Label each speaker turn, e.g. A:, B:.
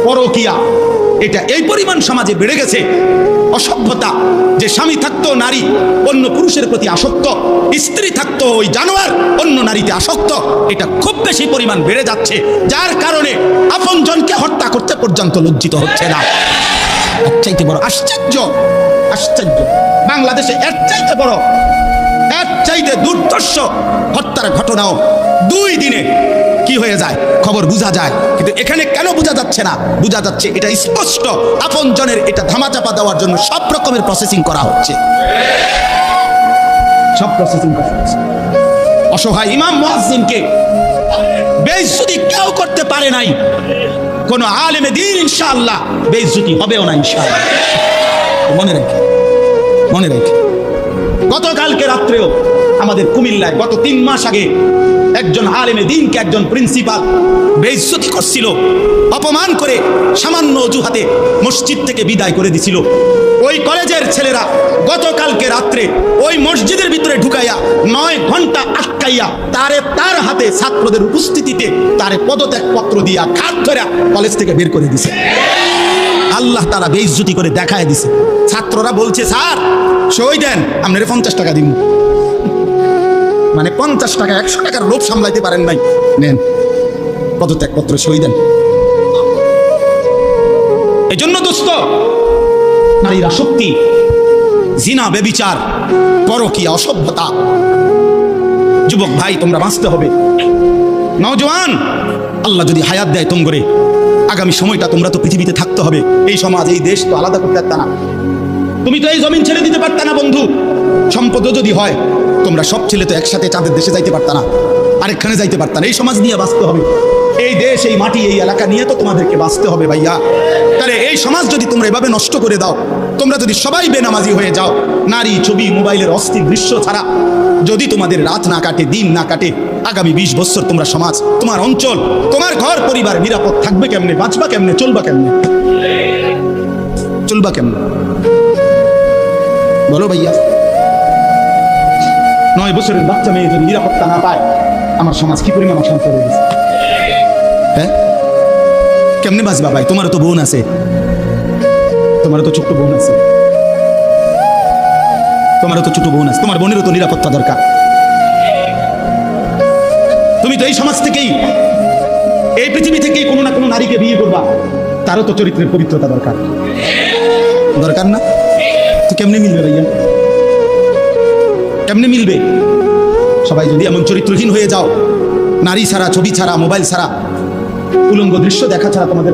A: পরকীয়া, এটা এই পরিমাণ সমাজে বেড়ে গেছে। অসভ্যতা, যে স্বামী থাকতো নারী অন্য পুরুষের প্রতি আসক্ত, স্ত্রী থাকতো ওই জানোয়ার অন্য নারীতে আসক্ত, এটা খুব বেশি পরিমাণ বেড়ে যাচ্ছে, যার কারণে আপনজনকে হত্যা করতে পর্যন্ত লজ্জিত হচ্ছে না। এর চাইতে বড় আশ্চর্য, আশ্চর্য বাংলাদেশে এর চাইতে বড়, এর চাইতে দুর্দর্শ হত্যার ঘটনাও 2 দিনে কি হয়ে যায় খবর বোঝা যায়। কিন্তু এখানে কেন বোঝা যাচ্ছে না? বোঝা যাচ্ছে এটা স্পষ্ট আপনজনের এটা ধামাচাপা দেওয়ার জন্য সব রকমের প্রসেসিং করা হচ্ছে, সব প্রসেসিং করা হচ্ছে। অসহায় ইমাম মুয়াজ্জিনকে বেইজ্জতি কেউ করতে পারে নাই, কোন আলেমে দ্বীন ইনশাআল্লাহ বেইজ্জতি হবেও না ইনশাআল্লাহ। মনে রেখে, মনে রেখে গতকালকে রাত্রেও আমাদের কুমিল্লায় গত 3 মাস আগে একজন আলেমে দ্বীনকে একজন প্রিন্সিপাল বেইজ্জতি করছিল, অপমান করে সামান্য অজুহাতে মসজিদ থেকে বিদায় করে দিছিল। ওই কলেজের ছেলেরা গতকালকে রাত্রে ওই মসজিদের ভিতরে ঢুকাইয়া 9 ঘন্টা আটকাইয়া তার হাতে ছাত্রদের উপস্থিতিতে তারে পদত্যাগ পত্র দিয়া খাট ধরে কলেজ থেকে বের করে দিছে। আল্লাহ তাআলা বেইজ্জতি করে দেখায় দিছে। ছাত্ররা বলছে, স্যার সই দেন, আপনারে 50 টাকা দিব। মানে 50 টাকা, 100 টাকার লোভ সামলাইতে পারেন নাই, নেন পদত্যাগ পত্র, সই দেন। এই জন্য দোস্ত, নারীর আসক্তি, জিনা, বেবিচার, পরকীয়া, অসভ্যতা, যুবক ভাই তোমরা বাঁচতে হবে। নওজোয়ান, আল্লাহ যদি হায়াত দেয় তোমরে, আগামী সময়টা তোমরা তো পৃথিবীতে থাকতে হবে। এই সমাজ, এই দেশ তো আলাদা করতে পারতা না, তুমি তো এই জমিন ছেড়ে দিতে পারতা না বন্ধু। সম্পদও যদি হয়, তোমরা সব ছেলে তো একসাথে চাঁদের দেশে যাইতে পারতা না, আরেকখানে যাইতে পারতা না। এই সমাজ নিয়ে বাঁচতে হবে, এই দেশ, এই মাটি, এই এলাকা নিয়ে তো তোমাদেরকে বাঁচতে হবে ভাইয়া। তাহলে এই সমাজ যদি তোমরা এভাবে নষ্ট করে দাও, তোমরা যদি সবাই বেনামাজি হয়ে যাও, নারী, ছবি, মোবাইলের অস্থির দৃশ্য ছাড়া যদি তোমাদের রাত না কাটে, দিন না কাটে, আগামী 20 বছর তোমরা সমাজ, তোমার অঞ্চল, তোমার ঘর পরিবার নিরাপদ থাকবে কেমনে? বাঁচবা কেমনে? চলবা কেমনে? চলবা কেমনে বলো ভাইয়া? 9 বছরের বাচ্চা মেয়ে যদি নিরাপত্তা না পায়, আমার সমাজ কি পরিমাণ অশান্ত হয়ে গেছে। হ্যাঁ, কেমনে বাঁচবা ভাই? তোমারও তো বোন আছে, তোমারও তো ছোট্ট বোন আছে, তোমারও তো ছোট বোন আছে, তোমার বোনেরও তো নিরাপত্তা দরকার। তুমি তো এই সমাজ থেকেই, এই পৃথিবী থেকেই কোনো না কোনো নারীকে বিয়ে করবা, তারও তো চরিত্রের পবিত্রতা দরকার, দরকার না? তো কেমনে মিলবে ভাইয়া? কেমনে মিলবে? সবাই যদি এমন চরিত্রহীন হয়ে যাও, নারী ছাড়া, ছবি ছাড়া, মোবাইল ছাড়া, উলঙ্গ দৃশ্য দেখা ছাড়া তোমাদের